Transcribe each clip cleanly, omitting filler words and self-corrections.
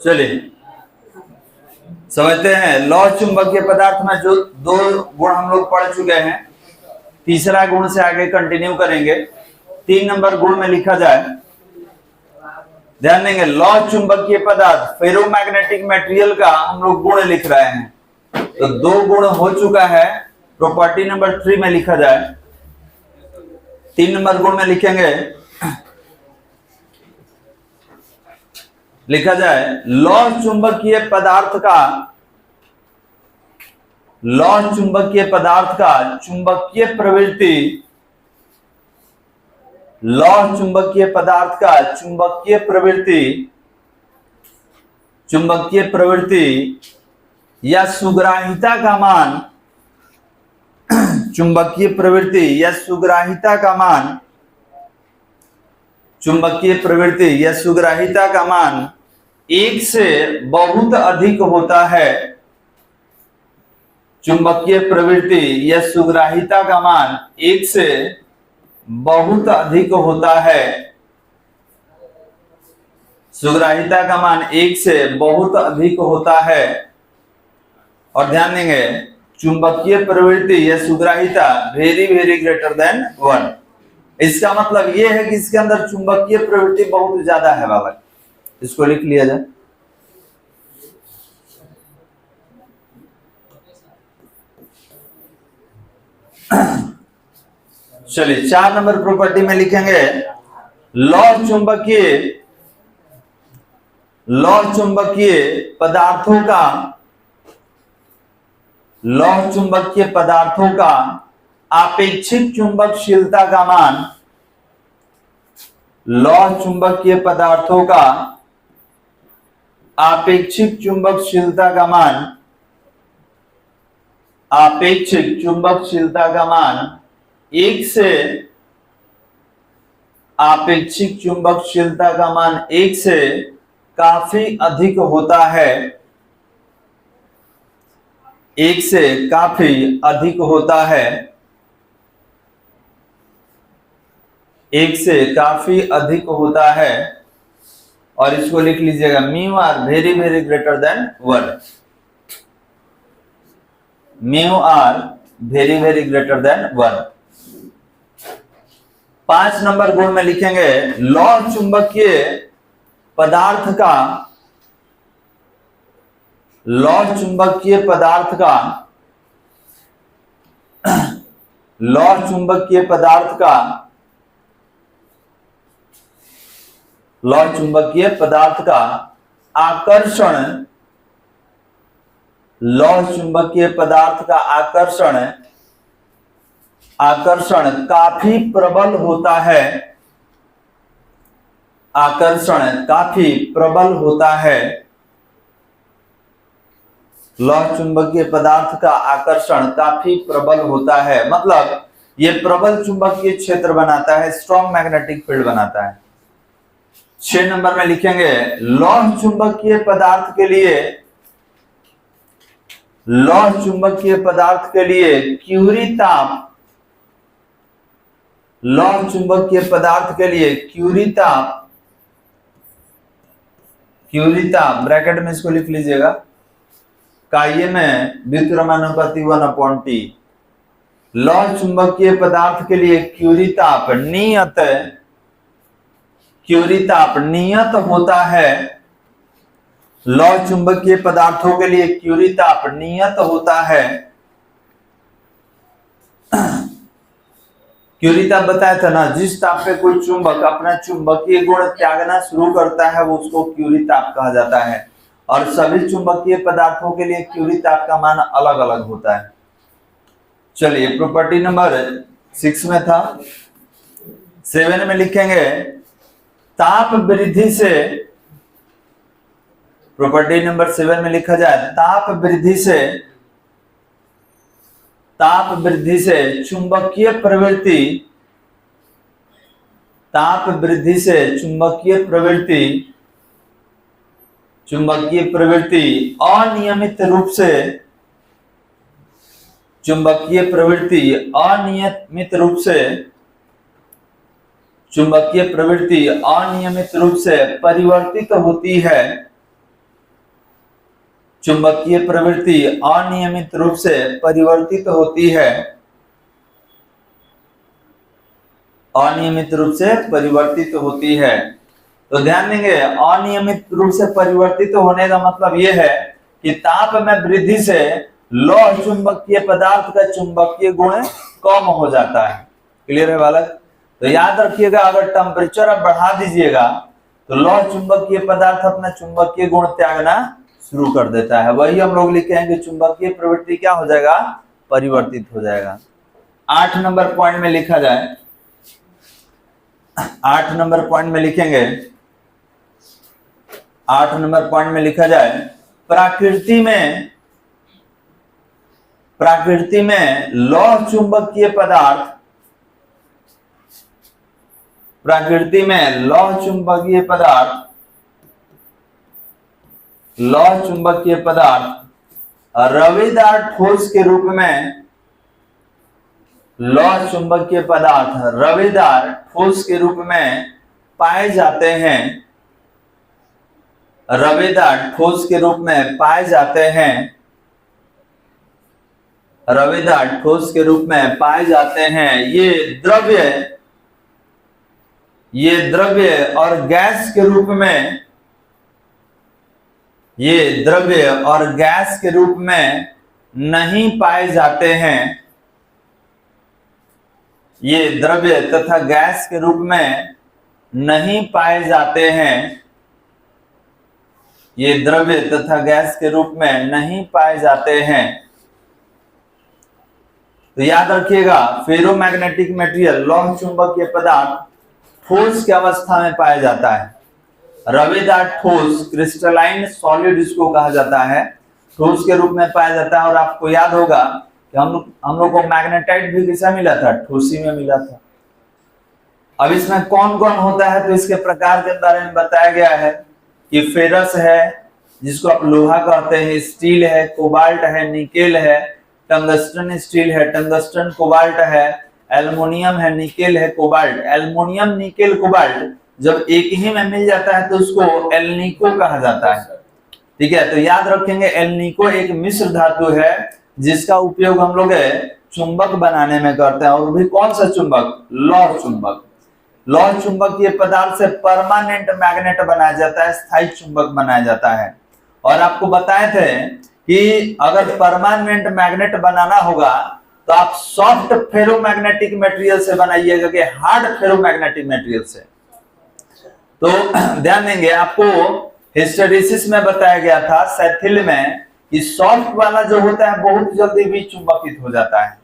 चलिए समझते हैं। लौह चुंबकीय पदार्थ में जो दो गुण हम लोग पढ़ चुके हैं, तीसरा गुण से आगे कंटिन्यू करेंगे। 3 नंबर गुण में लिखा जाए, ध्यान देंगे, लौह चुंबकीय पदार्थ फेरोमैग्नेटिक मटेरियल का हम लोग गुण लिख रहे हैं। तो 2 गुण हो चुका है। प्रॉपर्टी नंबर 3 में लिखा जाए, 3 नंबर गुण में लिखेंगे, लिखा जाए लौह चुंबकीय पदार्थ का, लौह चुंबकीय पदार्थ का चुंबकीय प्रवृत्ति, लौह चुंबकीय पदार्थ का चुंबकीय प्रवृत्ति, चुंबकीय प्रवृत्ति या सुग्राहिता का मान, चुंबकीय प्रवृत्ति या सुग्राहिता का मान, चुंबकीय प्रवृत्ति या सुग्राहिता का मान 1 से बहुत अधिक होता है। चुंबकीय प्रवृत्ति या सुग्राहिता का मान 1 से बहुत अधिक होता है। सुग्राहिता का मान 1 से बहुत अधिक होता है। और ध्यान देंगे, चुंबकीय प्रवृत्ति या सुग्राहिता वेरी वेरी ग्रेटर देन 1। इसका मतलब यह है कि इसके अंदर चुंबकीय प्रवृत्ति बहुत ज्यादा है बालक। इसको लिख लिया जाए। चलिए 4 नंबर प्रॉपर्टी में लिखेंगे, लौह चुंबकीय पदार्थों का, लौह चुंबकीय पदार्थों का आपेक्षिक चुंबकशीलता का मान, लौह चुंबकीय पदार्थों का आपेक्षिक चुंबकशीलता का मान, आपेक्षिक चुंबकशीलता का मान 1 से, आपेक्षिक चुंबकशीलता का मान 1 से काफी अधिक होता है। 1 से काफी अधिक होता है। 1 से काफी अधिक होता है। और इसको लिख लीजिएगा, mu r very very greater than 1। Mu r very very greater than 1। 5 number गुण में लिखेंगे, लौह चुंबकीय पदार्थ का, लौह चुंबकीय पदार्थ का, लौह चुंबकीय पदार्थ का, लौह चुंबकीय पदार्थ का आकर्षण, लौह चुंबकीय पदार्थ का आकर्षण, आकर्षण काफी प्रबल होता है। आकर्षण काफी प्रबल होता है। लौह चुंबकीय पदार्थ का आकर्षण काफी प्रबल होता है, मतलब यह प्रबल चुंबकीय क्षेत्र बनाता है, स्ट्रॉन्ग मैग्नेटिक फील्ड बनाता है। 6 नंबर में लिखेंगे, लौह चुंबकीय पदार्थ के लिए, लौह चुंबकीय पदार्थ के लिए क्यूरी ताप, लौह चुंबकीय पदार्थ के लिए क्यूरी ताप, क्यूरी ताप ब्रैकेट में इसको लिख लीजिएगा, काये में व्युत्क्रमानुपाती 1/T। लौह चुंबकीय पदार्थ के लिए क्यूरी ताप नियत, क्यूरी ताप नियत होता है। लौह चुंबकीय पदार्थों के लिए क्यूरी ताप नियत होता है। क्यूरी ताप बताया था ना, जिस ताप पे कोई चुंबक अपना चुंबकीय गुण त्यागना शुरू करता है वो उसको क्यूरी ताप कहा जाता है। और सभी चुंबकीय पदार्थों के लिए क्यूरी ताप का मान अलग अलग होता है। चलिए प्रॉपर्टी नंबर 6 में था, 7 में लिखेंगे, ताप वृद्धि से, प्रॉपर्टी नंबर 7 में लिखा जाए, ताप वृद्धि से, ताप वृद्धि से चुंबकीय प्रवृत्ति, ताप वृद्धि से चुंबकीय प्रवृत्ति, चुंबकीय प्रवृत्ति अनियमित रूप से, चुंबकीय प्रवृत्ति अनियमित रूप से, चुंबकीय प्रवृत्ति अनियमित रूप से परिवर्तित होती है। चुंबकीय प्रवृत्ति अनियमित रूप से परिवर्तित होती है, अनियमित रूप से परिवर्तित होती है। तो ध्यान देंगे, अनियमित रूप से परिवर्तित होने का मतलब यह है कि ताप में वृद्धि से लौह चुंबकीय पदार्थ का चुंबकीय गुण कम हो जाता है। क्लियर है बालक? तो याद रखिएगा, अगर टेम्परेचर आप बढ़ा दीजिएगा तो लौह चुंबकीय पदार्थ अपना चुंबकीय गुण त्यागना शुरू कर देता है। वही हम लोग लिखे हैं कि चुंबकीय प्रवृत्ति क्या हो जाएगा? परिवर्तित हो जाएगा। 8 नंबर पॉइंट में लिखा जाए, 8 नंबर पॉइंट में लिखेंगे, 8 नंबर पॉइंट में लिखा जाए, प्रकृति में लौह चुंबकीय पदार्थ, प्रकृति में लौह चुंबकीय पदार्थ रवेदार ठोस के रूप में, लौह चुंबकीय पदार्थ रवेदार ठोस के रूप में पाए जाते हैं, रवेदार ठोस के रूप में पाए जाते हैं, रवेदार ठोस के रूप में पाए जाते हैं। ये द्रव्य और गैस के रूप में, ये द्रव्य और गैस के रूप में नहीं पाए जाते हैं, ये द्रव्य तथा गैस के रूप में नहीं पाए जाते हैं, ये द्रव्य तथा गैस के रूप में नहीं पाए जाते हैं। तो याद रखिएगा, फेरोमैग्नेटिक मटेरियल लौह चुंबकीय पदार्थ ठोस की अवस्था में पाया जाता है। रवेदार ठोस, क्रिस्टलाइन सॉलिड इसको कहा जाता है, ठोस के रूप में पाया जाता है। और आपको याद होगा कि हम लोग को मैग्नेटाइट भी कैसा मिला था? ठोसी में मिला था। अब इसमें कौन कौन होता है तो इसके प्रकार के बारे में बताया गया है कि फेरस है, जिसको आप लोहा कहते हैं, स्टील है, कोबाल्ट है, निकेल है, टंगस्टन स्टील है, टंगस्टन कोबाल्ट है, एल्युमिनियम है, निकेल है, कोबाल्ट। एल्युमिनियम, निकेल, कोबाल्ट जब एक ही में मिल जाता है तो उसको एल्निको कहा जाता है। ठीक है, तो याद रखेंगे, एल्निको एक मिश्र धातु है जिसका उपयोग हम लोग चुंबक बनाने में करते हैं। और भी कौन सा चुंबक? लौह चुंबक। लौह चुंबकीय पदार्थ से परमानेंट मैग्नेट बनाया जाता है, स्थायी चुंबक बनाया जाता है। और आपको बताए थे कि अगर परमानेंट मैग्नेट बनाना होगा तो आप सॉफ्ट फेरोमैग्नेटिक मटेरियल से बनाइएगा कि हार्ड फेरोमैग्नेटिक मटेरियल से। तो ध्यान देंगे, आपको हिस्टेरेसिस में बताया गया था, सैथिल में, कि सॉफ्ट वाला जो होता है बहुत जल्दी भी चुंबकित हो जाता है,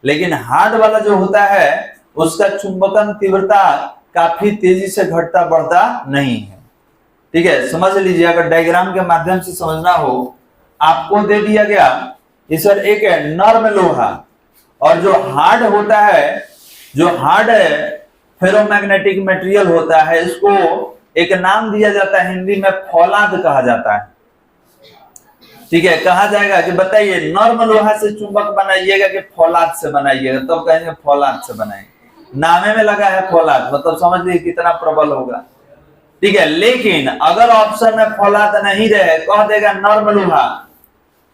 लेकिन हार्ड वाला जो होता है उसका चुंबकन तीव्रता काफी तेजी से घटता बढ़ता नहीं है। ठीक है, समझ लीजिए, अगर डायग्राम के माध्यम से समझना हो, आपको दे दिया गया कि सर एक है नर्म लोहा, और जो हार्ड होता है, जो हार्ड फेरोमैग्नेटिक मटेरियल होता है, इसको एक नाम दिया जाता है, हिंदी में फौलाद कहा जाता है। ठीक है, कहा जाएगा कि बताइए नर्म लोहा से चुंबक बनाइएगा कि फौलाद से बनाइएगा? तो कहेंगे फौलाद से बनाएंगे। नामे में लगा है फौलाद, मतलब समझ लीजिए कितना प्रबल होगा। ठीक है, लेकिन अगर ऑप्शन में फौलाद नहीं रहे, कह देगा नर्म लोहा,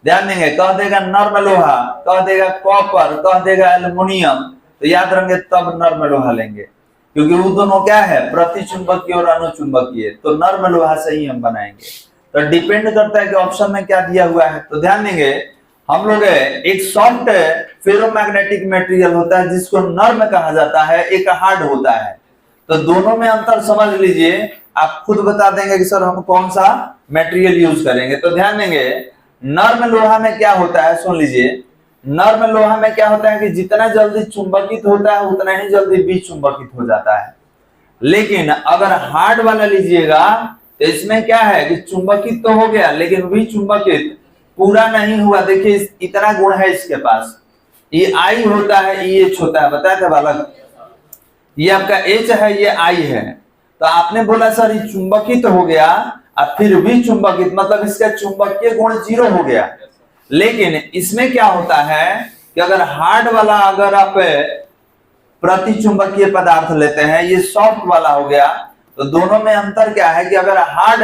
ध्यान देंगे, कह देगा नर्म लोहा, कह देगा कॉपर, कह देगा एल्युमिनियम, तो याद रखेंगे तब नर्म लोहा लेंगे, क्योंकि वो दोनों क्या है? प्रतिचुंबकीय और अनुचुंबकीय। तो नर्म लोहा से ही हम बनाएंगे। तो डिपेंड करता है कि ऑप्शन में क्या दिया हुआ है। तो ध्यान देंगे, हम लोग एक सॉफ्ट फेरोमैग्नेटिक मटेरियल होता है जिसको नर्म कहा जाता है, एक हार्ड होता है। तो दोनों में अंतर समझ लीजिए, आप खुद बता देंगे कि सर हम कौन सा मटेरियल यूज करेंगे। तो ध्यान देंगे, नर्म लोहा में क्या होता है, सुन लीजिए, नर्म लोहा में क्या होता है कि जितना जल्दी चुंबकित होता है उतना ही जल्दी विचुंबकित हो जाता है। लेकिन अगर हार्ड वाला लीजिएगा तो इसमें क्या है कि चुंबकित तो हो गया लेकिन विचुंबकित पूरा नहीं हुआ। देखिए इतना गुण है इसके पास, ये आई होता है, ये एच होता है, बताया था बालक, ये आपका एच है, ये आई है। तो आपने बोला सर ये चुंबकित हो गया और फिर भी चुंबकित, मतलब इसका चुंबकीय गुण 0 हो गया। लेकिन इसमें क्या होता है कि अगर हार्ड वाला, अगर आप प्रतिचुंबकीय पदार्थ लेते हैं, ये सॉफ्ट वाला हो गया, तो दोनों में अंतर क्या है कि अगर हार्ड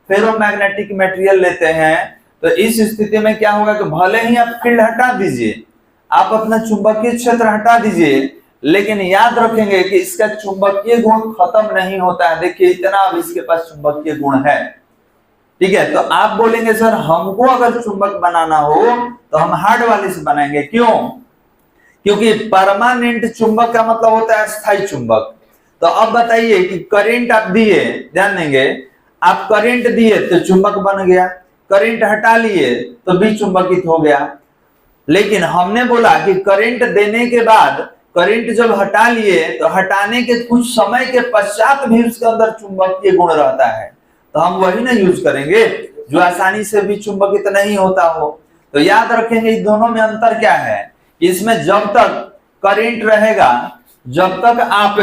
फेरोमैग्नेटिक मटेरियल लेते हैं तो इस स्थिति में क्या होगा कि भले ही आप फील्ड हटा दीजिए, आप अपना चुंबकीय क्षेत्र हटा दीजिए, लेकिन याद रखेंगे कि इसका चुंबकीय गुण खत्म नहीं होता है। देखिए इतना अब इसके पास चुंबकीय गुण है, ठीक है। तो आप बोलेंगे सर हमको अगर चुंबक बनाना हो तो हम हार्ड वाले से बनाएंगे, क्यों? क्योंकि परमानेंट चुंबक का मतलब होता है स्थायी चुंबक। तो अब बताइए कि करंट आप दिए, ध्यान देंगे, आप करंट दिए तो चुंबक बन गया, करंट हटा लिए तो भी चुंबकित हो गया। लेकिन हमने बोला कि करंट देने के बाद, करंट जब हटा लिए तो हटाने के कुछ समय के पश्चात भी उसके अंदर चुंबकीय गुण रहता है, तो हम वही ना यूज करेंगे जो आसानी से भी चुंबकित नहीं होता हो। तो याद रखेंगे इन दोनों में अंतर क्या है। इसमें जब तक करंट रहेगा, जब तक आप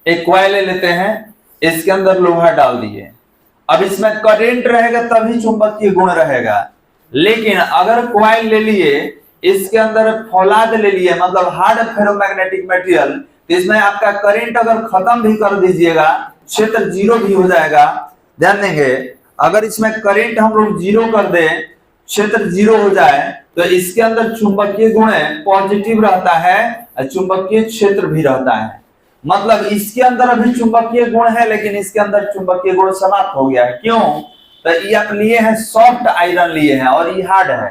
एक कॉइल ले लेते हैं, इसके अंदर लोहा डाल दिए, अब इसमें करंट रहेगा तभी चुंबकीय गुण रहेगा। लेकिन अगर कॉइल ले लिए, इसके अंदर फौलाद ले लिए, मतलब हार्ड फेरोमैग्नेटिक मटेरियल, तो इसमें आपका करंट अगर खत्म भी कर दीजिएगा, क्षेत्र जीरो भी हो जाएगा। ध्यान देंगे, अगर इसमें करंट हम लोग जीरो कर दें, क्षेत्र जीरो हो जाए, तो इसके अंदर चुंबकीय गुण पॉजिटिव रहता है और चुंबकीय क्षेत्र भी रहता है। मतलब इसके अंदर अभी चुंबकीय गुण है, लेकिन इसके अंदर चुंबकीय गुण समाप्त हो गया है। क्यों? तो ये आप लिए हैं सॉफ्ट आयरन लिए हैं और ये हार्ड है,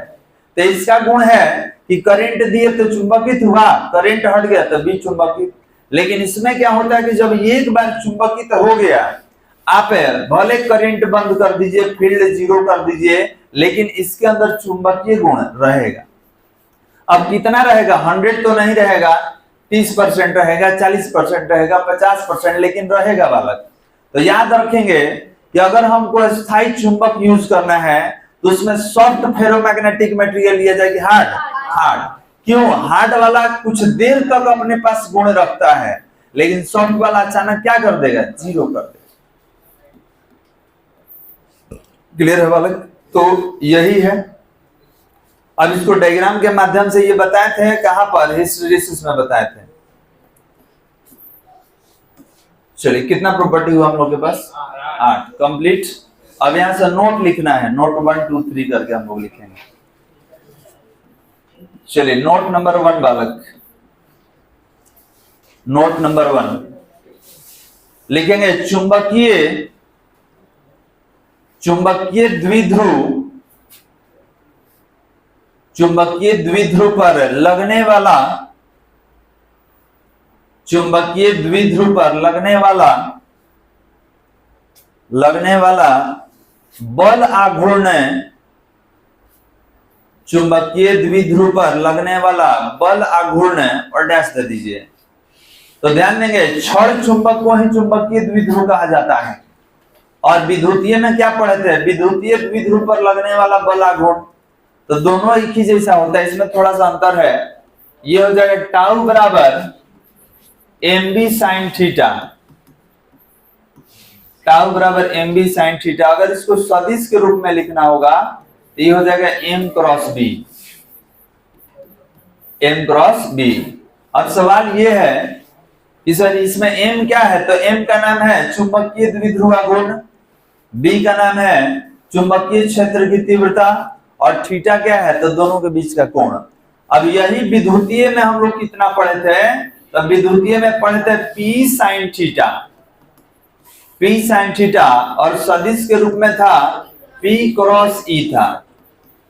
तो इसका गुण है कि करंट दिए तो चुंबकित हुआ, करंट हट गया तो भी चुंबकित। लेकिन इसमें क्या होता है कि जब एक बार चुंबकित हो गया, आप भले करंट बंद कर दीजिए, फील्ड जीरो कर दीजिए, लेकिन इसके अंदर चुंबकीय गुण रहेगा। अब कितना रहेगा? 100 तो नहीं रहेगा, 30% रहेगा, 40% रहेगा, 50%, लेकिन रहेगा बालक। तो याद रखेंगे कि अगर हमको स्थायी चुंबक यूज करना है तो उसमें सॉफ्ट फेरोमैग्नेटिक मटेरियल लिया जाएगी, हार्ड। क्यों? हार्ड वाला कुछ देर तक अपने पास गुण रखता है, लेकिन सॉफ्ट वाला अचानक क्या कर देगा? जीरो कर देगा। क्लियर है बालक? तो यही है। अब इसको डायग्राम के माध्यम से ये बताए थे, कहां पर? हिस्टैरिसीस में बताए थे। चलिए कितना प्रॉपर्टी हुआ हम लोग के पास? 8 कंप्लीट। अब यहां से नोट लिखना है, नोट 1 2 3 करके हम लोग लिखेंगे। चलिए नोट नंबर 1 बालक, नोट नंबर 1 लिखेंगे, चुंबकीय द्विध्रुव, चुंबकीय द्विध्रुव पर लगने वाला, चुंबकीय द्विध्रुव पर लगने वाला बल आघूर्ण, चुंबकीय द्विध्रुव पर लगने वाला बल आघूर्ण, और डैश दे दीजिए। तो ध्यान देंगे, क्षण चुंबक को ही चुंबकीय द्विध्रुव कहा जाता है। और विद्युतीय में क्या पढ़े थे? विद्युतीय द्विध्रुव पर लगने वाला बल आघूर्ण, तो दोनों एक ही जैसा होता है, इसमें थोड़ा सा अंतर है। ये हो जाएगा टाउ बराबर mb sin थीटा, टाउ बराबर mb sin थीटा। अगर इसको सदिश के रूप में लिखना होगा तो ये हो जाएगा m cross b, m cross b। अब सवाल ये है कि सर इसमें m क्या है? तो m का नाम है चुंबकीय द्विध्रुव आघूर्ण, b का नाम है चुंबकीय क्षेत्र की तीव्रता, और थीटा क्या है? तो दोनों के बीच का कोण। अब यही विद्युतीय में हम लोग कितना पढ़े थे? तो विद्युतीय में पढ़े थे P sin theta, P sin theta, और सदिश के रूप में था P क्रॉस E था।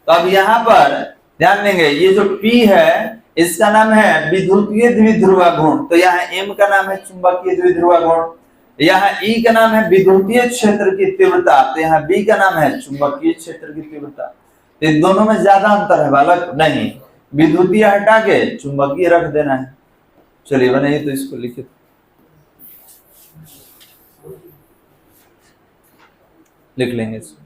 तो अब यहाँ पर ध्यान देंगे, ये जो P है इसका नाम है विद्युतीय द्विध्रुव आघूर्ण, तो यहाँ M का नाम है चुंबकीय द्विध्रुव आघूर्ण, यहाँ E का नाम है विद्युतीय क्षेत्र की तीव्रता, तो यहाँ B का नाम है चुंबकीय क्षेत्र की तीव्रता। इन दोनों में ज्यादा अंतर है बालक? नहीं, विद्युतीय हटा के चुंबकीय रख देना है। चलिए बनाइए, तो इसको लिखिए, लिख लेंगे इसको।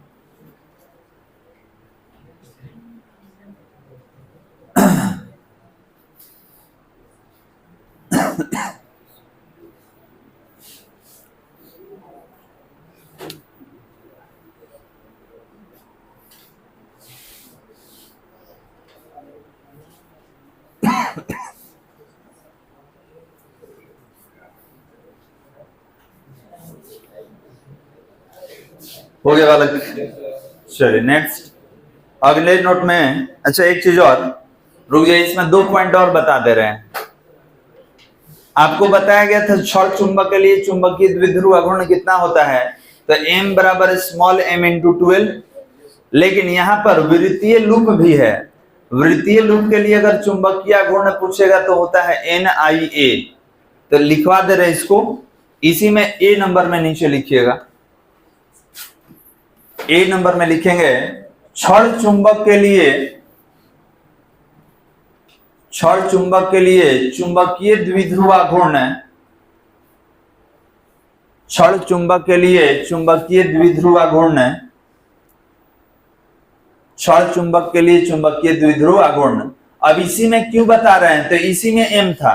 हो गया बालक? चलिए नेक्स्ट अगले नोट में। अच्छा एक चीज और रुक जाइए, इसमें 2 पॉइंट और बता दे रहे हैं। आपको बताया गया था क्षण चुंबक के लिए चुंबकीय द्विध्रुव आघूर्ण कितना होता है, तो m बराबर स्मॉल m इंटू 12। लेकिन यहाँ पर वृत्तीय लूप भी है। वृत्तीय लूप के लिए अगर चुंबकीय आघूर्ण पूछेगा तो होता है NIA। तो लिखवा दे रहे इसको, इसी में A नंबर में नीचे लिखिएगा। A नंबर में लिखेंगे क्षण चुंबक के लिए, क्षण चुंबक के लिए चुंबकीय द्विध्रुव आघूर्ण, क्षण चुंबक के लिए चुंबकीय द्विध्रुव आघूर्ण, क्षण चुंबक के लिए चुंबकीय द्विध्रुव आघूर्ण। अब इसी में क्यों बता रहे हैं, तो इसी में m था,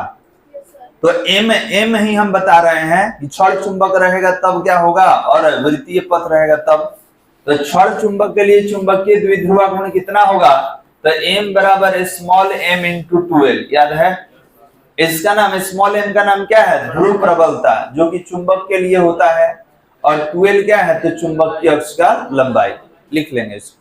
तो m ही हम बता रहे हैं कि क्षण चुंबक रहेगा तब क्या होगा और वृत्तीय पथ रहेगा तब। तो क्षण चुंबक के लिए चुंबकीय द्विध्रुव आघूर्ण कितना होगा, तो m बराबर स्मॉल m इंटू 12। याद है इसका नाम, स्मॉल m का नाम क्या है, ध्रुव प्रबलता, जो कि चुंबक के लिए होता है, और 12 क्या है, तो चुंबकीय अक्ष का लंबाई। लिख लेंगे इसको।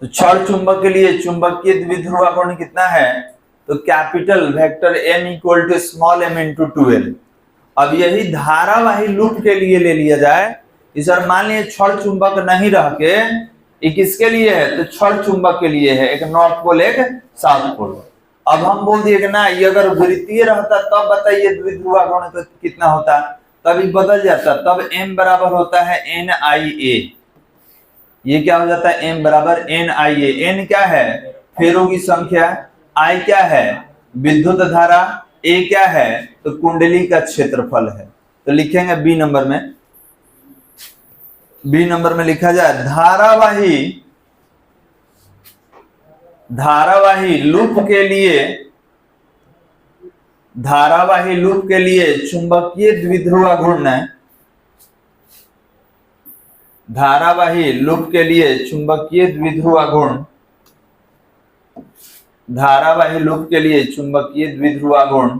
तो क्षण चुंबक के लिए चुंबकीय द्विध्रुव आघूर्ण कितना है, तो capital vector m equal to small m into 12। अब यही धारावाही लूप के लिए ले लिया जाए, सर मान लीजिए क्षण चुंबक नहीं रह के ये किसके लिए है, तो क्षण चुंबक के लिए है, एक नॉर्थ पोल एक साउथ पोल। अब हम बोल दिए कि ना ये अगर वृत्तीय रहता तब बताइए द्विध्रुव आघूर्ण तो कितना होता, तभी बदल जाता, तब m बराबर होता है NIA। ये क्या हो जाता है, m बराबर NIA। n क्या है, फेरों की संख्या, I क्या है, विद्युत धारा, A क्या है, तो कुंडली का क्षेत्रफल है। तो लिखेंगे B नंबर में, B नंबर में लिखा जाए धारावाही लूप के लिए, धारावाही लूप के लिए चुंबकीय द्विध्रुव आघूर्ण, धारावाही लूप के लिए चुंबकीय द्विध्रुव आघूर्ण, धारावाही लूप के लिए चुंबकीय द्विध्रुव आघूर्ण,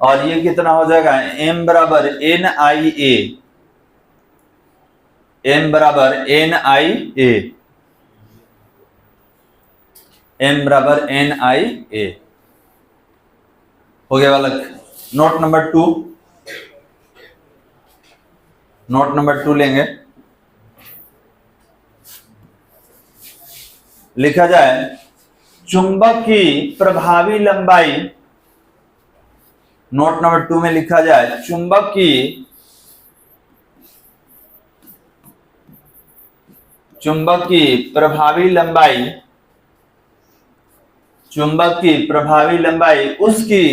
और ये कितना हो जाएगा, m बराबर NIA, m बराबर NIA, m बराबर NIA हो गया बालक। नोट नंबर 2, नोट नंबर 2 लेंगे। लिखा जाए चुंबक की प्रभावी लंबाई, नोट नंबर 2 में लिखा जाए चुंबक की प्रभावी लंबाई, चुंबक की प्रभावी लंबाई उसकी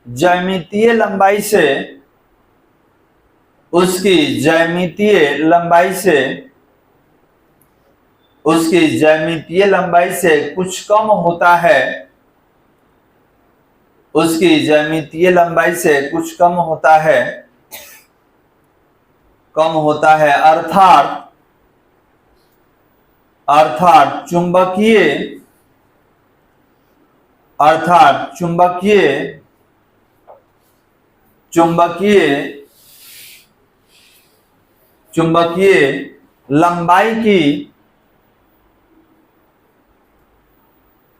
ज्यामितीय लंबाई से, उसकी ज्यामितीय लंबाई से, उसकी ज्यामितीय लंबाई से कुछ कम होता है, उसकी ज्यामितीय लंबाई से कुछ कम होता है, कम होता है, अर्थात चुंबकीय लंबाई की,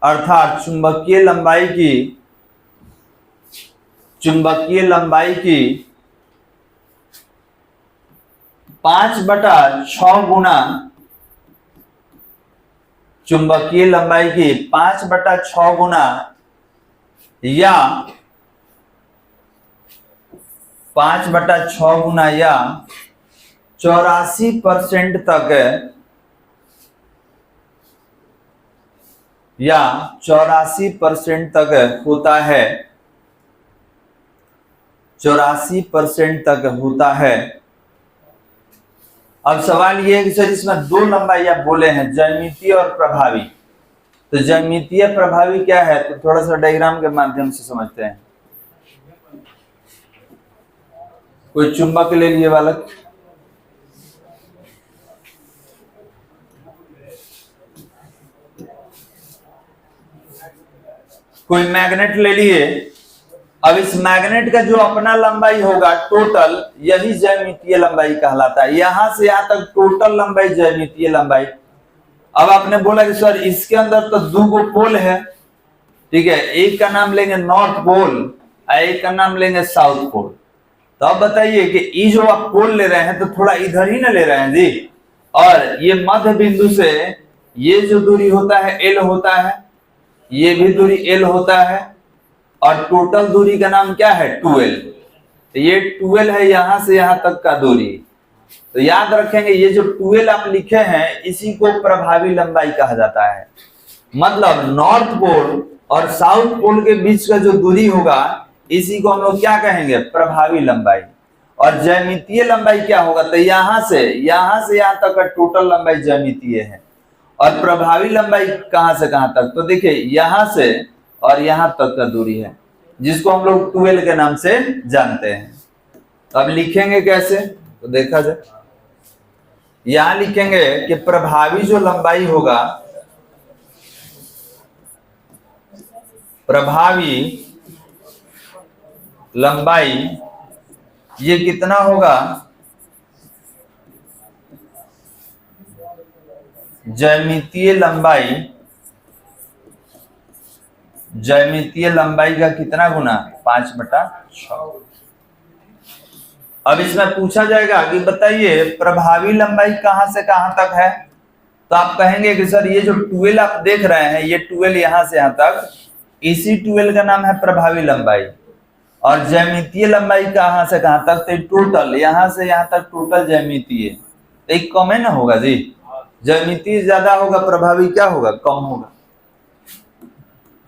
अर्थात चुंबकीय लंबाई की 5/6 गुना, चुंबकीय लंबाई की 5/6 गुना या 5/6 गुना या 84% तक, या 84% तक होता है, 84% तक होता है। अब सवाल ये है कि सर इसमें 2 लंबाई आप बोले हैं, ज्यामितीय और प्रभावी, तो ज्यामितीय प्रभावी क्या है, तो थोड़ा सा डायग्राम के माध्यम से समझते हैं। कोई चुंबक ले लिए बालक, कोई मैग्नेट ले लिए, अब इस मैग्नेट का जो अपना लंबाई होगा टोटल, यही ज्यामितीय लंबाई कहलाता है। यहां से यहां तक टोटल लंबाई ज्यामितीय लंबाई। अब आपने बोला कि सर इसके अंदर तो दो गो पोल है, ठीक है, एक का नाम लेंगे नॉर्थ पोल और एक का नाम लेंगे साउथ पोल। तो अब बताइए कि ये जो आप पोल ले रहे हैं तो थोड़ा इधर ही ना ले रहे हैं जी, और ये मध्य बिंदु से ये जो दूरी होता है एल होता है, ये भी दूरी एल होता है, और टोटल दूरी का नाम क्या है 12। तो ये 12 है यहां से यहां तक का दूरी। तो याद रखेंगे ये जो 12 आप लिखे हैं इसी को प्रभावी लंबाई कहा जाता है। मतलब नॉर्थ पोल और साउथ पोल के बीच का जो दूरी होगा इसी को हम लोग क्या कहेंगे, प्रभावी लंबाई। और ज्यामितीय लंबाई क्या होगा, तो यहां से यहां तक का टोटल लंबाई ज्यामितीय है। और प्रभावी लंबाई कहां से कहां तक, तो देखिए यहां से और यहां तक का दूरी है, जिसको हम लोग 12 के नाम से जानते हैं। तो अब लिखेंगे कैसे, तो देखा जाए, यहां लिखेंगे कि प्रभावी जो लंबाई होगा, प्रभावी लंबाई ये कितना होगा, ज्यामितीय लंबाई, ज्यामितीय लंबाई का कितना गुना, 5/6। अब इसमें पूछा जाएगा कि बताइए प्रभावी लंबाई कहां से कहां तक है, तो आप कहेंगे कि सर ये जो 12 आप देख रहे हैं, ये 12 यहां से यहां तक, इसी 12 का नाम है प्रभावी लंबाई। और ज्यामितीय लंबाई कहां से कहां तक, तो टोटल यहां से यहां तक टोटल ज्यामितीय, एक कम है ना होगा जी, ज्यामितीय ज्यादा होगा, प्रभावी क्या होगा, कम होगा।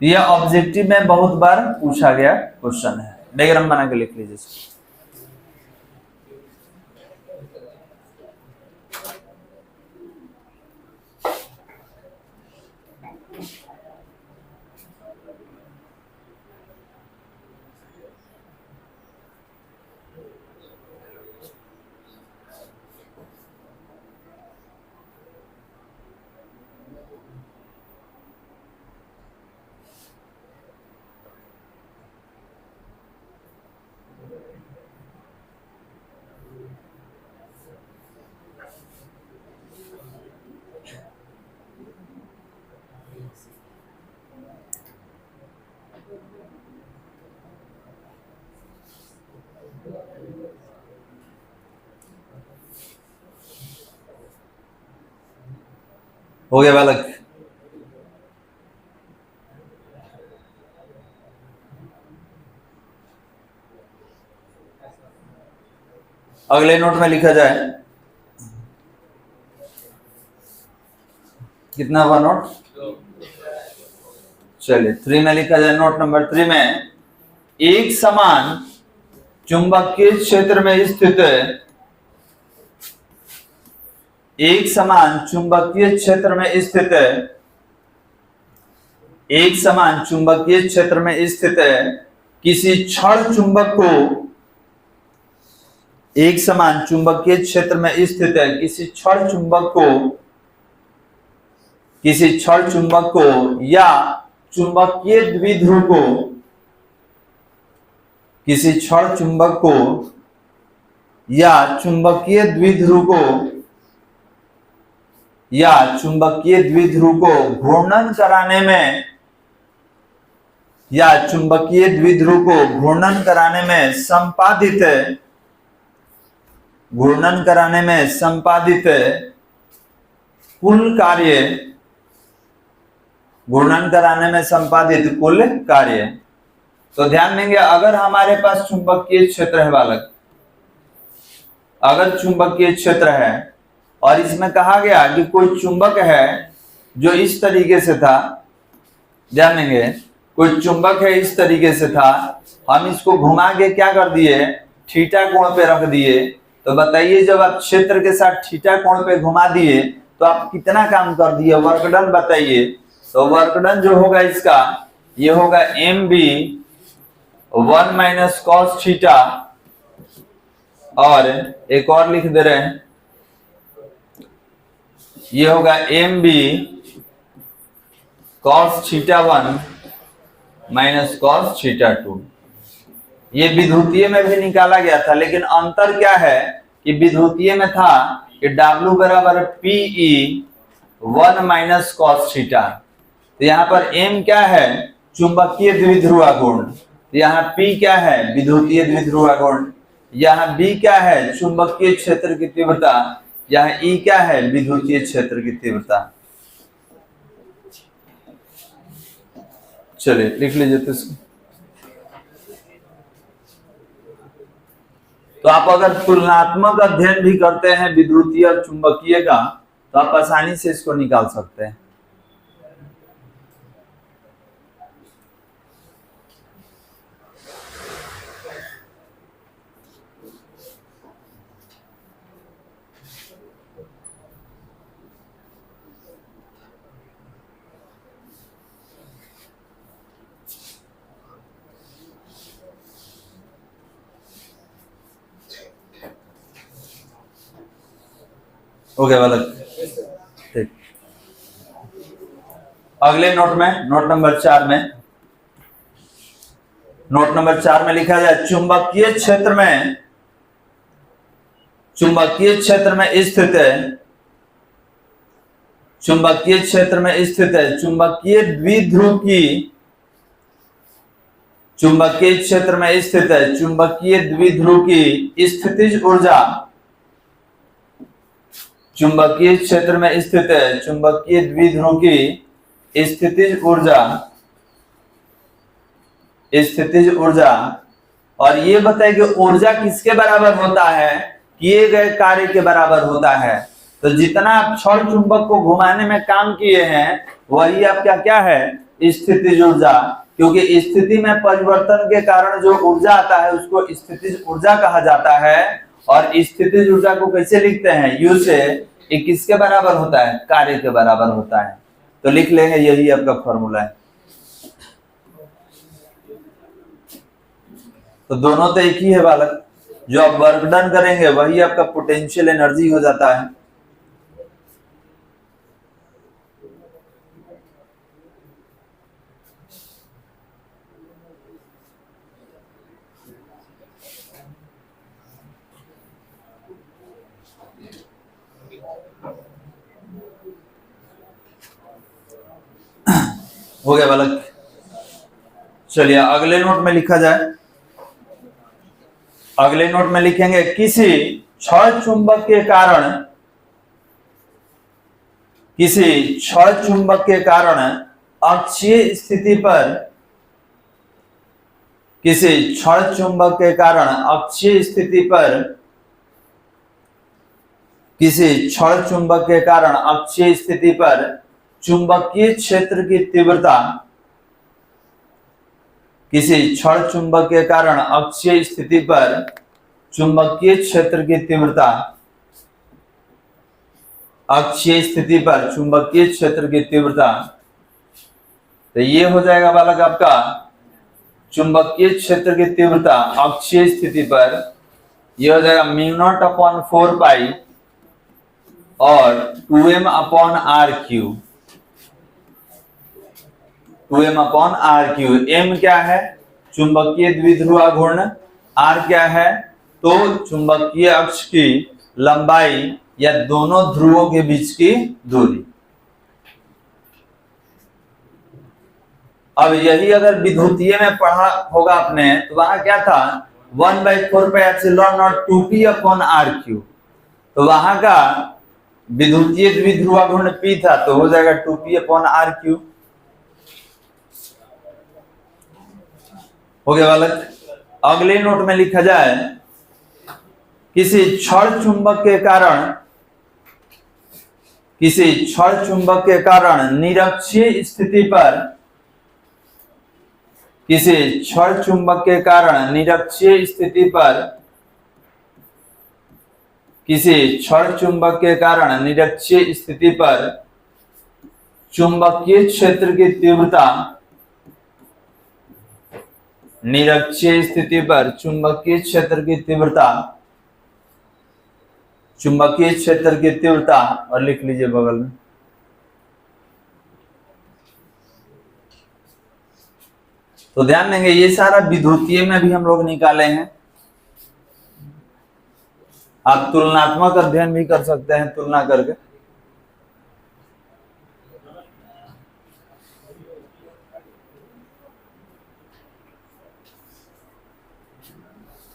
यह ऑब्जेक्टिव में बहुत बार पूछा गया क्वेश्चन है। डायग्राम बना के लिख लीजिए। हो गया बालक, अगले नोट में लिखा जाए, कितना हुआ नोट, चलिए 3 में लिखा जाए। नोट नंबर 3 में, एक समान चुंबकीय क्षेत्र में स्थित, एक समान चुंबकीय क्षेत्र में स्थित, एक समान चुंबकीय क्षेत्र में स्थित किसी क्षण चुंबक को, एक समान चुंबकीय क्षेत्र में स्थित किसी क्षण चुंबक को, किसी क्षण चुंबक को या चुंबकीय द्विध्रुव को, किसी क्षण चुंबक को या चुंबकीय द्विध्रुव को, या चुंबकीय द्विध्रुव को घूर्णन कराने में, या चुंबकीय द्विध्रुव को घूर्णन कराने में संपादित, घूर्णन कराने में संपादित कुल कार्य, घूर्णन कराने में संपादित कुल कार्य। तो ध्यान देंगे, अगर हमारे पास चुंबकीय क्षेत्र है बालक, अगर चुंबकीय क्षेत्र है और इसमें कहा गया कि कोई चुंबक है जो इस तरीके से था, ध्यान देंगे, कोई चुंबक है इस तरीके से था, हम इसको घुमा के क्या कर दिए, थीटा कोण पे रख दिए। तो बताइए जब आप क्षेत्र के साथ थीटा कोण पे घुमा दिए तो आप कितना काम कर दिए, वर्क डन बताइए। तो वर्क डन जो होगा इसका, ये होगा mb 1 माइनस कॉस थीटा, और एक और लिख दे रहे हैं, ये होगा mb cos theta 1 minus cos theta 2। ये विद्युतीय में भी निकाला गया था, लेकिन अंतर क्या है कि विद्युतीय में था कि W बराबर PE 1 माइनस कॉस थीटा। तो यहाँ पर M क्या है, चुंबकीय द्विध्रुव आघूर्ण। यहाँ P क्या है, विद्युतीय द्विध्रुव आघूर्ण। यहाँ B क्या है, चुंबकीय क्षेत्र की तीव्रता। यहाँ E क्या है, विद्युतीय क्षेत्र की तीव्रता। चलिए लिख लीजिए तो इसको। तो आप अगर तुलनात्मक अध्ययन भी करते हैं विद्युतीय और चुंबकीय का, तो आप आसानी से इसको निकाल सकते हैं। ओके बालक, ठीक। अगले नोट में, नोट नंबर 4 में, नोट नंबर 4 में लिखा जाए चुंबकीय क्षेत्र में, चुंबकीय क्षेत्र में स्थित है, चुंबकीय क्षेत्र में स्थित है चुंबकीय द्विध्रुव की, चुंबकीय क्षेत्र में स्थित है चुंबकीय द्विध्रुव की स्थितिज ऊर्जा, चुंबकीय क्षेत्र में स्थित है चुंबकीय द्विध्रुव की स्थितिज ऊर्जा, स्थितिज ऊर्जा। और ये बताए कि ऊर्जा किसके बराबर होता है, किए गए कार्य के बराबर होता है। तो जितना आप क्षण चुंबक को घुमाने में काम किए हैं वही आपका क्या है, स्थितिज ऊर्जा। क्योंकि स्थिति में परिवर्तन के कारण जो ऊर्जा आता है उसको स्थितिज ऊर्जा कहा जाता है। और स्थितिज ऊर्जा को कैसे लिखते हैं, यू से। ये किसके बराबर होता है, कार्य के बराबर होता है। तो लिख लेंगे, यही आपका फॉर्मूला है। तो दोनों तो एक ही है बालक, जो आप वर्क डन करेंगे वही आपका पोटेंशियल एनर्जी हो जाता है। हो गया बालक। चलिए अगले नोट में लिखा जाए, अगले नोट में लिखेंगे किसी क्षण चुंबक के कारण, किसी क्षण चुंबक के कारण अक्षीय स्थिति पर, किसी क्षण चुंबक के कारण अक्षीय स्थिति पर, किसी क्षण चुंबक के कारण अक्षीय स्थिति पर चुंबकीय क्षेत्र की तीव्रता, किसी क्षण चुंबक के कारण अक्षीय स्थिति पर चुंबकीय क्षेत्र की तीव्रता, अक्षीय स्थिति पर चुंबकीय क्षेत्र की तीव्रता। तो ये हो जाएगा बालक आपका चुंबकीय क्षेत्र की तीव्रता अक्षीय स्थिति पर, यह हो जाएगा μ0/4 पाई और 2m/r³। 2m/r³। m क्या है, चुंबकीय द्विध्रुव आघूर्ण। r क्या है, तो चुंबकीय अक्ष की लंबाई या दोनों ध्रुवों के बीच की दूरी। अब यही अगर विद्युतीय में पढ़ा होगा आपने तो वहां क्या था, 1/4πε0 2p/r³। तो वहां का विद्युतीय द्विध्रुव आघूर्ण P था, तो हो जाएगा 2p/r³। हो गया बालक। अगले नोट में लिखा जाए किसी क्षण चुंबक के कारण, किसी क्षण चुंबक के कारण निरक्षीय स्थिति पर, किसी क्षण चुंबक के कारण निरक्षीय स्थिति पर, किसी क्षण चुंबक के कारण निरक्षीय स्थिति पर चुंबकीय क्षेत्र की तीव्रता, निरक्षीय स्थिति पर चुंबकीय क्षेत्र की तीव्रता, चुंबकीय क्षेत्र की तीव्रता। और लिख लीजिए बगल में, तो ध्यान देंगे ये सारा विद्युतीय में भी हम लोग निकाले हैं। आप तुलनात्मक अध्ययन भी कर सकते हैं तुलना करके।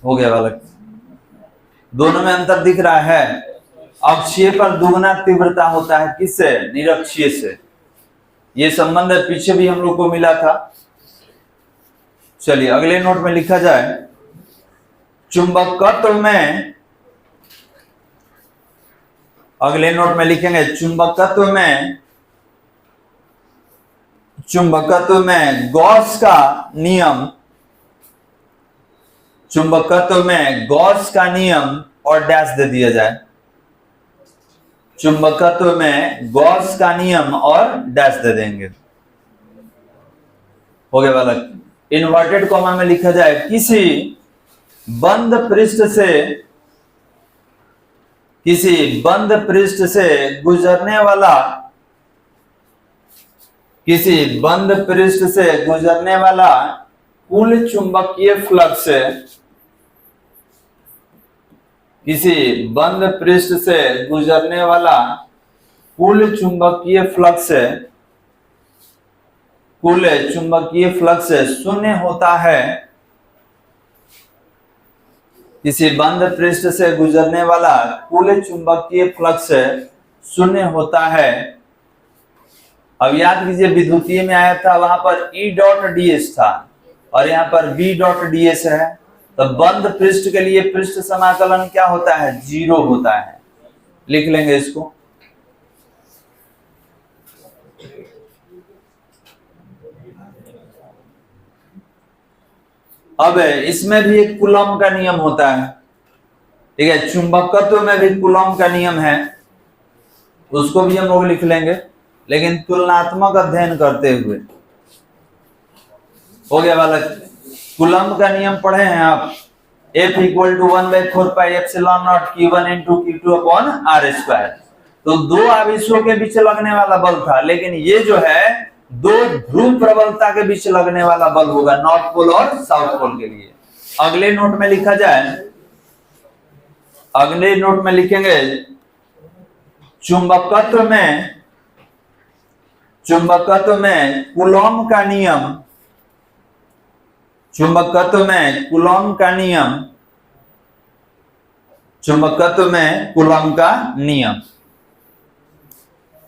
हो गया बालक, दोनों में अंतर दिख रहा है। अक्षीय पर दुगुना तीव्रता होता है, किससे? निरक्षीय से। ये संबंध पीछे भी हम लोग को मिला था। चलिए अगले नोट में लिखा जाए, चुंबकत्व में, अगले नोट में लिखेंगे चुंबकत्व में गॉस का नियम, चुंबकत्व में गॉस का नियम और डैश दे दिया जाए। चुंबकत्व में गॉस का नियम और डैश दे देंगे। हो गया बालक। इन्वर्टेड कॉमा में लिखा जाए, किसी बंद पृष्ठ से गुजरने वाला कुल चुंबकीय फ्लक्स, किसी बंद पृष्ठ से गुजरने वाला कुल चुंबकीय फ्लक्स शून्य होता है। किसी बंद पृष्ठ से गुजरने वाला कुल चुंबकीय फ्लक्स शून्य होता है। अब याद कीजिए विद्युतीय में आया था, वहां पर E डॉट ds था और यहाँ पर V डॉट ds है। तो बंद पृष्ठ के लिए पृष्ठ समाकलन क्या होता है? 0 होता है। लिख लेंगे इसको। अब इसमें भी एक कूलॉम का नियम होता है, ठीक है। चुंबकत्व में भी कूलॉम का नियम है, उसको भी हम लोग लिख लेंगे, लेकिन तुलनात्मक अध्ययन करते हुए। हो गया बालक। कूलॉम का नियम पढ़े हैं आप, F = 1/4πε0 Q1 × Q2/r²। तो दो आवेशों के बीच लगने वाला बल था, लेकिन ये जो है दो ध्रुव प्रबलता के बीच लगने वाला बल होगा, नॉर्थ पोल और साउथ पोल के लिए। अगले नोट में लिखा जाए, अगले नोट में लिखेंगे चुंबकत्व में कूलॉम का नियम, चुंबकत्व में कूलॉम का नियम।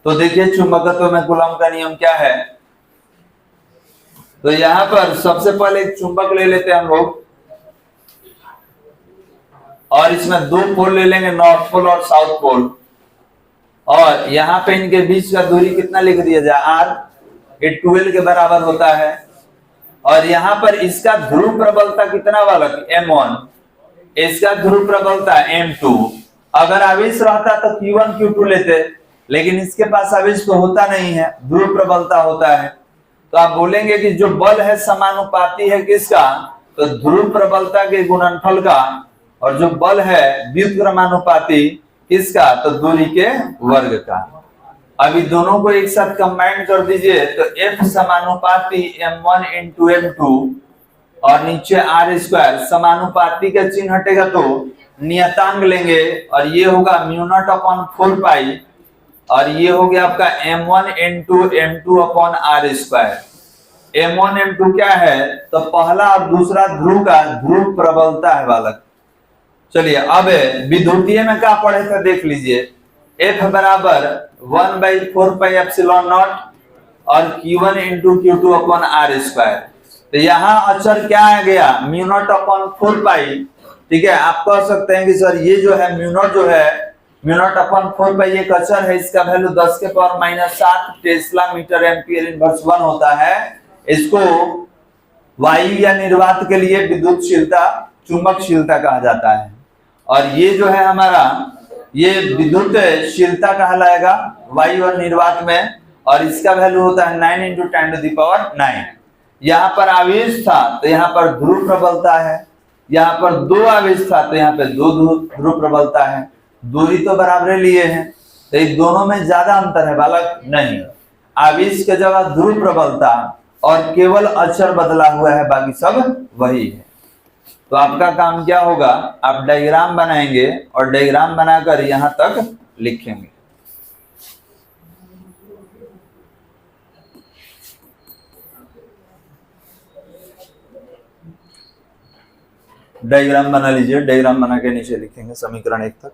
तो देखिए चुंबकत्व में कूलॉम का नियम क्या है। तो यहां पर सबसे पहले एक चुंबक ले लेते हैं हम लोग, और इसमें दो पोल ले लेंगे, नॉर्थ पोल और साउथ पोल। और यहाँ पे इनके बीच का दूरी कितना लिख दिया जाए? r। ये 12 के बराबर होता है। और यहाँ पर इसका ध्रुव प्रबलता कितना बालक? m1। इसका ध्रुव प्रबलता m2। अगर आवेश रहता तो Q1 Q2 लेते, लेकिन इसके पास आवेश तो होता नहीं है, ध्रुव प्रबलता होता है। तो आप बोलेंगे कि जो बल है समानुपाती है किसका? तो ध्रुव प्रबलता के गुणनफल का, और जो बल है व्युत्क्रमानुपाती किसका? तो दूरी के वर्ग का। अभी दोनों को एक साथ कंबाइन कर दीजिए, तो F समानुपाती m1 × m2 और नीचे r²। समानुपाती का चिन्ह हटेगा तो नियतांक लेंगे, और ये होगा μ0/4π, और ये हो गया आपका m1 × m2/r²। m1 m2 क्या है? तो पहला और दूसरा ध्रुव का ध्रुव प्रबलता है बालक। चलिए अब विद्युतीय में क्या पढ़े थे देख लीजिए। F बराबर 1/4πε0 और Q1 × Q2/r²। तो यहाँ अचर क्या आ गया? μ0/4π। ठीक है, आप कह सकते हैं कि सर ये जो है μ0 जो है μ0/4π एक अचर है, इसका value 10⁻⁷ tesla metre ampere inverse 1 होता है। इसको वायु या निर्वात के लिए विद्युतशीलता, चुंबकशीलता कहा जाता है। और ये जो है हमारा ये विद्युतशीलता कहलाएगा वायु और निर्वात में, और इसका वैल्यू होता है 9 × 10⁹। यहाँ पर आवेश था तो यहाँ पर ध्रुव प्रबलता है, यहाँ पर दो आवेश था तो यहाँ पे दो ध्रुव प्रबलता है। दूरी तो बराबर लिए हैं, तो इन दोनों में ज्यादा अंतर है बालक? नहीं। आवेश के जगह ध्रुव प्रबलता और केवल अक्षर बदला हुआ है, बाकी सब वही है। तो आपका काम क्या होगा, आप डायग्राम बनाएंगे और डायग्राम बनाकर यहां तक लिखेंगे। डायग्राम बना लीजिए, डायग्राम बना के नीचे लिखेंगे समीकरण 1 तक।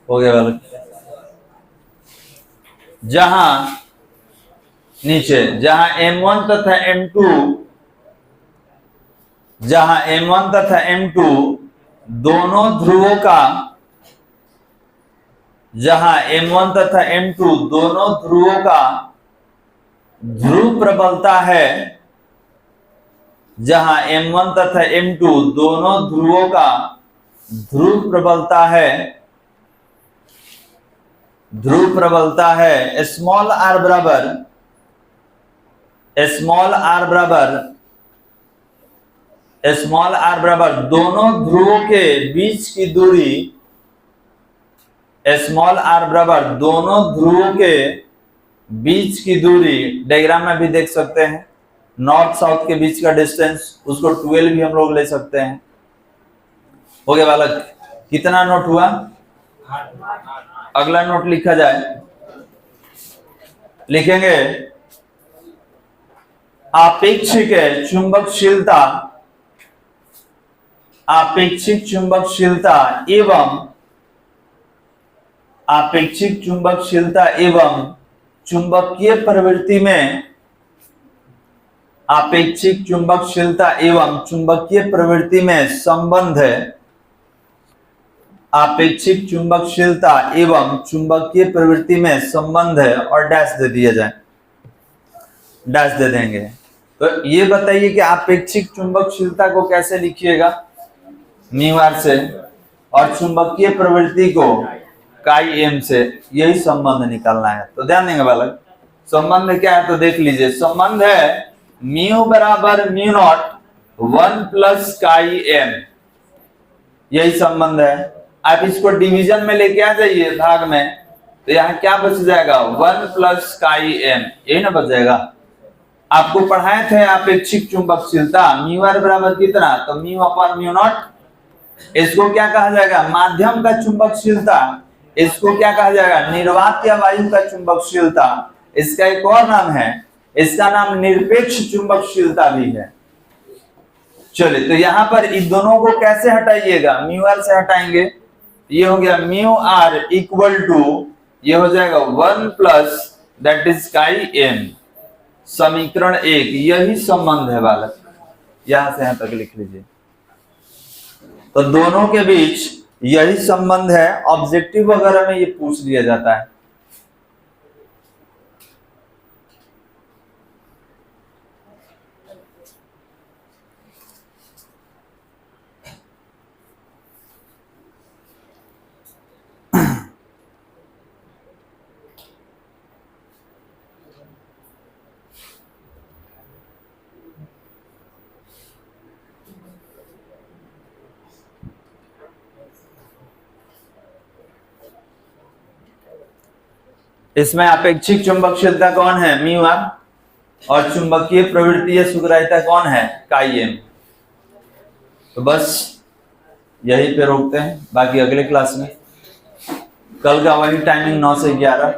हो गया बालक। जहां नीचे जहां M1 तथा M2 जहां M1 तथा M2 दोनों ध्रुवों का जहां M1 तथा M2 दोनों ध्रुवों का ध्रुव प्रबलता है, जहां M1 तथा M2 दोनों ध्रुवों का ध्रुव प्रबलता है, ध्रुव प्रबलता है स्मॉल r बराबर दोनों ध्रुवों के बीच की दूरी, स्मॉल r बराबर दोनों ध्रुवों के बीच की दूरी, डायग्राम में भी देख सकते हैं, नॉर्थ साउथ के बीच का डिस्टेंस, उसको 12 भी हम लोग ले सकते हैं। हो गया बालक, कितना नोट हुआ? अगला नोट लिखा जाए, लिखेंगे आपेक्षिक चुंबकशीलता, आपेक्षिक चुंबकशीलता एवं आपेक्षिक चुंबकशीलता एवं चुंबकीय प्रवृत्ति में, आपेक्षिक चुंबकशीलता एवं चुंबकीय प्रवृत्ति में संबंध है, आपेक्षिक चुंबकशीलता एवं चुंबकीय प्रवृत्ति में संबंध है, और डैश दे दिया जाए, डैश दे देंगे। तो ये बताइए कि आपेक्षिक चुंबकशीलता को कैसे लिखिएगा? म्यू आर से, और चुंबकीय प्रवृत्ति को काई एम से, यही संबंध निकालना है। तो ध्यान देंगे बालक, संबंध क्या है तो देख लीजिए। संबंध है म्यू बराबर mu naught 1 plus chi m, यही संबंध है। आप इसको डिवीजन में लेके आ जाइए भाग में, तो यहाँ क्या बच जाएगा? 1 प्लस काई एम, यही ना बच जाएगा। आपको पढ़ाए थे आपेक्षिक चुंबकशीलता, म्यू आर बराबर कितना? तो म्यू अपॉन म्यू नॉट। इसको क्या कहा जाएगा? माध्यम का चुंबकशीलता। इसको क्या कहा जाएगा? निर्वात या वायु का चुंबकशीलता। इसका एक और नाम है, इसका नाम निरपेक्ष चुंबकशीलता भी है। चलिए, तो यहां पर इन दोनों को कैसे हटाइएगा? म्यू आर से हटाएंगे, ये हो गया म्यू आर इक्वल टू, ये हो जाएगा 1 plus that is chi m. समीकरण 1, यही संबंध है बालक, यहां से यहां तक लिख लीजिए। तो दोनों के बीच यही संबंध है। ऑब्जेक्टिव वगैरह में ये पूछ लिया जाता है। इसमें अपेक्षिक चुंबकशीलता कौन है? म्यू आर, और चुंबकीय प्रवृत्ति या सुग्राहिता कौन है? काई एम। तो बस यहीं पे रोकते हैं, बाकी अगले क्लास में। कल का वही टाइमिंग 9 से 11।